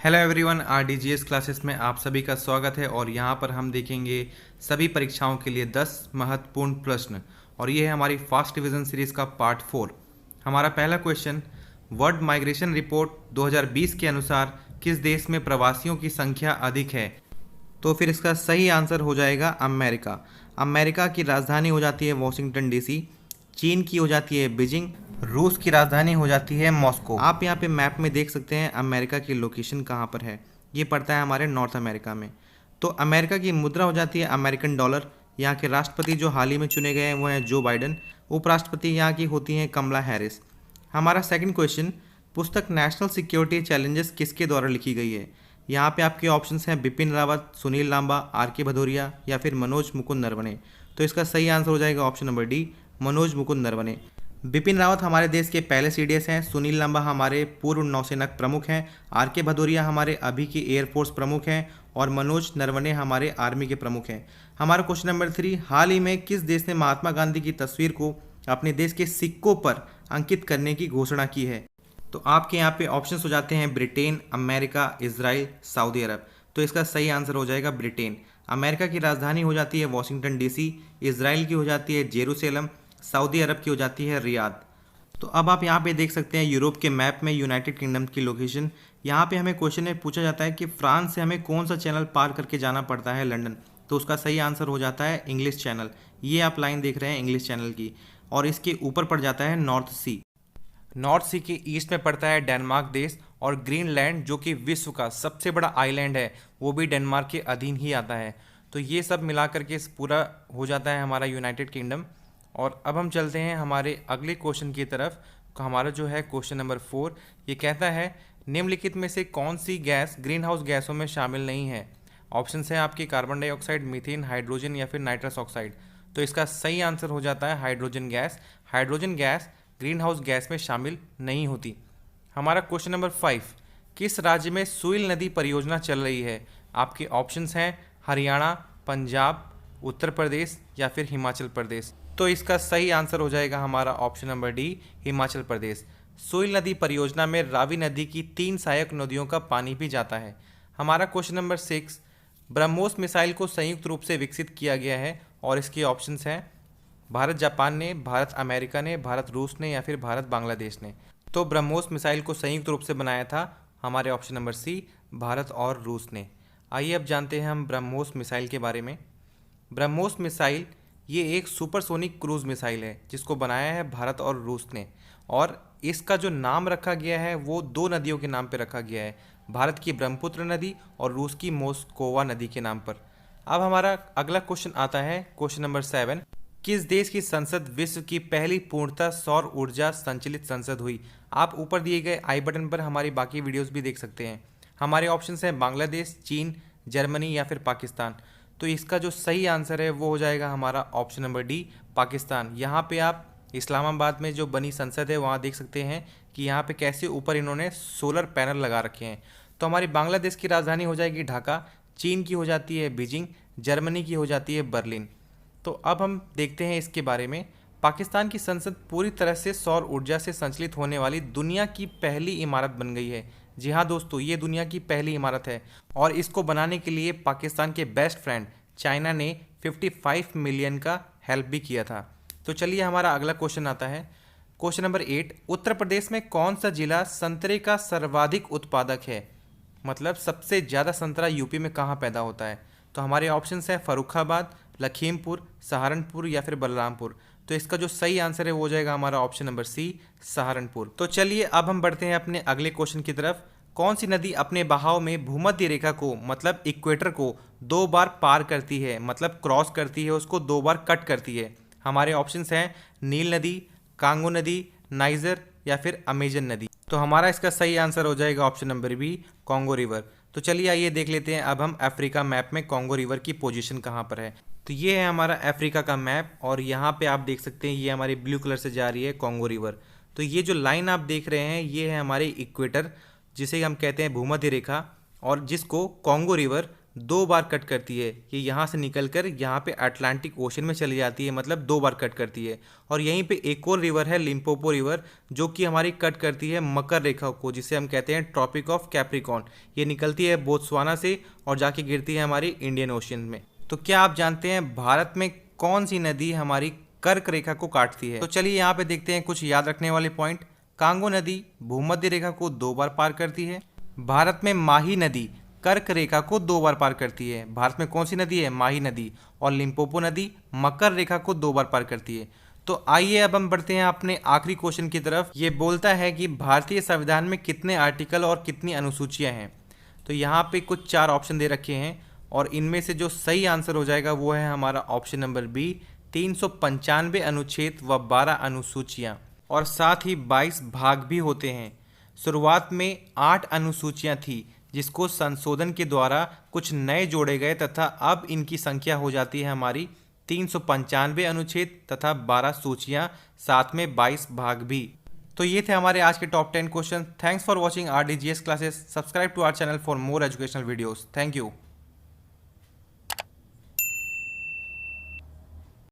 Hello everyone, आरडीजीएस classes में आप सभी का स्वागत है। और यहाँ पर हम देखेंगे सभी परीक्षाओं के लिए 10 महत्वपूर्ण प्रश्न। और ये है हमारी फास्ट डिवीजन सीरीज का पार्ट 4। हमारा पहला क्वेश्चन, वर्ल्ड माइग्रेशन रिपोर्ट 2020 के अनुसार किस देश में प्रवासियों की संख्या अधिक है? तो फिर इसका सही आंसर हो जाएगा अमेरिका। अमेरिका की राजधानी हो जाती है वॉशिंगटन डीसी, चीन की हो जाती है बीजिंग, रूस की राजधानी हो जाती है मॉस्को। आप यहाँ पे मैप में देख सकते हैं अमेरिका की लोकेशन कहाँ पर है। ये पड़ता है हमारे नॉर्थ अमेरिका में। तो अमेरिका की मुद्रा हो जाती है अमेरिकन डॉलर। यहाँ के राष्ट्रपति जो हाल ही में चुने गए हैं वो हैं जो बाइडन। उपराष्ट्रपति यहाँ की होती हैं कमला हैरिस। हमारा सेकंड क्वेश्चन, पुस्तक नेशनल सिक्योरिटी चैलेंजेस किसके द्वारा लिखी गई है? यहाँ पे आपके ऑप्शंस हैं बिपिन रावत, सुनील लांबा, आर के भदौरिया या फिर मनोज मुकुंद नरवणे। तो इसका सही आंसर हो जाएगा option number D, Manoj Mukund Naravane. Bipin Rawat हमारे देश के पहले सीडीएस हैं, सुनील लांबा हमारे पूर्व नौसेना प्रमुख हैं, आर के भदौरिया हमारे अभी की एयरफोर्स प्रमुख हैं और मनोज नरवणे हमारे आर्मी के प्रमुख हैं। हमारा क्वेश्चन नंबर 3, हाल ही में किस देश ने महात्मा गांधी की तस्वीर को अपने देश के सिक्कों पर अंकित करने की घोषणा की है? तो आपके यहाँ पे ऑप्शंस हो जाते हैं ब्रिटेन, अमेरिका, इजराइल, सऊदी अरब। तो इसका सही आंसर हो जाएगा ब्रिटेन। अमेरिका की राजधानी हो जाती है वॉशिंगटन डीसी, इजराइल की हो जाती है जेरूसलम, सऊदी अरब की हो जाती है रियाद। तो अब आप यहाँ पे देख सकते हैं यूरोप के मैप में यूनाइटेड किंगडम की लोकेशन। यहाँ पे हमें क्वेश्चन में पूछा जाता है कि फ्रांस से हमें कौन सा चैनल पार करके जाना पड़ता है लंदन। तो उसका सही आंसर हो जाता है इंग्लिश चैनल। ये आप लाइन देख रहे हैं इंग्लिश चैनल की, और इसके ऊपर पड़ जाता है नॉर्थ सी। नॉर्थ सी के ईस्ट में पड़ता है डेनमार्क देश, और ग्रीनलैंड जो कि विश्व का सबसे बड़ा आइलैंड है वो भी डेनमार्क के अधीन ही आता है। तो ये सब मिला करके पूरा हो जाता है हमारा यूनाइटेड किंगडम। और अब हम चलते हैं हमारे अगले क्वेश्चन की तरफ। हमारा जो है क्वेश्चन नंबर 4, ये कहता है निम्नलिखित में से कौन सी गैस ग्रीन हाउस गैसों में शामिल नहीं है? ऑप्शन है आपके कार्बन डाइऑक्साइड, मीथेन, हाइड्रोजन या फिर नाइट्रस ऑक्साइड। तो इसका सही आंसर हो जाता है hydrogen gas. Hydrogen gas green house gas में शामिल नहीं होती। हमारा क्वेश्चन नंबर 5, किस राज्य में सुइल नदी परियोजना चल रही है? आपके ऑप्शंस हैं हरियाणा, पंजाब, उत्तर प्रदेश या फिर हिमाचल प्रदेश। तो इसका सही आंसर हो जाएगा हमारा option number D, Himachal Pradesh. सुइल नदी परियोजना में रावी नदी की 3 सहायक नदियों का पानी भी जाता है। हमारा क्वेश्चन नंबर 6, ब्रह्मोस मिसाइल को संयुक्त रूप से विकसित किया गया है, और इसके ऑप्शंस हैं भारत जापान ने, भारत अमेरिका ने, भारत रूस ने या फिर भारत बांग्लादेश ने। तो ब्रह्मोस मिसाइल को संयुक्त रूप से बनाया था हमारे ऑप्शन नंबर सी, भारत और रूस ने। आइए अब जानते हैं हम ब्रह्मोस मिसाइल के बारे में। ब्रह्मोस मिसाइल ये एक सुपरसोनिक क्रूज मिसाइल है जिसको बनाया है भारत और रूस ने, और इसका जो नाम रखा गया है वो 2 नदियों के नाम पे रखा गया है, भारत की ब्रह्मपुत्र नदी और रूस की मोस्कोवा नदी के नाम पर। अब हमारा अगला क्वेश्चन आता है क्वेश्चन नंबर 7, किस देश की संसद विश्व की पहली पूर्णतः सौर ऊर्जा संचालित संसद हुई? आप ऊपर दिए गए आई बटन पर हमारी बाकी वीडियोस भी देख सकते हैं। हमारे ऑप्शंस हैं बांग्लादेश, चीन, जर्मनी या फिर पाकिस्तान। तो इसका जो सही आंसर है वो हो जाएगा हमारा ऑप्शन नंबर डी, पाकिस्तान। यहाँ पे आप इस्लामाबाद में जो बनी संसद है वहाँ देख सकते हैं कि यहाँ पे कैसे ऊपर इन्होंने सोलर पैनल लगा रखे हैं। तो हमारी बांग्लादेश की राजधानी हो जाएगी ढाका, चीन की हो जाती है बीजिंग, जर्मनी की हो जाती है बर्लिन। तो अब हम देखते हैं इसके बारे में। पाकिस्तान की संसद पूरी तरह से सौर ऊर्जा से संचालित होने वाली दुनिया की पहली इमारत बन गई है। जी हाँ दोस्तों, ये दुनिया की पहली इमारत है, और इसको बनाने के लिए पाकिस्तान के बेस्ट फ्रेंड चाइना ने 55 मिलियन का हेल्प भी किया था। तो चलिए हमारा अगला क्वेश्चन आता है क्वेश्चन नंबर 8, उत्तर प्रदेश में कौन सा जिला संतरे का सर्वाधिक उत्पादक है? मतलब सबसे ज़्यादा संतरा यूपी में कहाँ पैदा होता है? तो हमारे ऑप्शंस हैं फर्रुखाबाद, लखीमपुर, सहारनपुर या फिर बलरामपुर। तो इसका जो सही आंसर है वो हो जाएगा हमारा ऑप्शन नंबर सी, सहारनपुर। तो चलिए अब हम बढ़ते हैं अपने अगले क्वेश्चन की तरफ। कौन सी नदी अपने बहाव में भूमध्य रेखा को मतलब इक्वेटर को 2 बार पार करती है, मतलब क्रॉस करती है, उसको 2 बार कट करती है? हमारे ऑप्शंस हैं नील नदी, कांगो नदी, नाइजर या फिर अमेजन नदी। तो हमारा इसका सही आंसर हो जाएगा option number B, Congo river. तो चलिए आइए देख लेते हैं अब हम अफ्रीका मैप में कांगो रिवर की पोजीशन कहाँ पर है। तो ये है हमारा अफ्रीका का मैप, और यहाँ पे आप देख सकते हैं ये हमारी ब्लू कलर से जा रही है कांगो रिवर। तो ये जो लाइन आप देख रहे हैं ये है हमारे इक्वेटर, जिसे हम कहते हैं भूमध्य रेखा, और जिसको कांगो रिवर 2 बार कट करती है। ये यहाँ से निकलकर यहाँ पे अटलांटिक ओशन में चली जाती है, मतलब 2 बार कट करती है। और यहीं पे एक और रिवर है लिम्पोपो रिवर, जो कि हमारी कट करती है मकर रेखा को, जिसे हम कहते हैं ट्रॉपिक ऑफ कैप्रिकॉर्न। ये निकलती है बोत्सवाना से और जाके गिरती है हमारी इंडियन ओशन में। तो क्या आप जानते हैं भारत में कौन सी नदी हमारी कर्क रेखा को काटती है? तो चलिए यहाँ पे देखते हैं कुछ याद रखने वाले पॉइंट। कांगो नदी भूमध्य रेखा को 2 बार पार करती है। भारत में माही नदी कर्क रेखा को 2 बार पार करती है। भारत में कौन सी नदी है? माही नदी। और लिम्पोपो नदी मकर रेखा को 2 बार पार करती है। तो आइए अब हम बढ़ते हैं अपने आखिरी क्वेश्चन की तरफ। ये बोलता है कि भारतीय संविधान में कितने आर्टिकल और कितनी अनुसूचियां हैं? तो यहाँ पे कुछ 4 ऑप्शन दे रखे हैं और इनमें से जो सही आंसर हो जाएगा वो है हमारा ऑप्शन नंबर बी, 395 अनुच्छेद व 12 अनुसूचियां, और साथ ही 22 भाग भी होते हैं। शुरुआत में 8 अनुसूचियां थी, जिसको संशोधन के द्वारा कुछ नए जोड़े गए तथा अब इनकी संख्या हो जाती है हमारी 395 अनुच्छेद तथा 12 सूचियां, साथ में 22 भाग भी। तो ये थे हमारे आज के top 10 question. Thanks for watching R D G S classes. Subscribe to our channel for more educational videos. Thank you.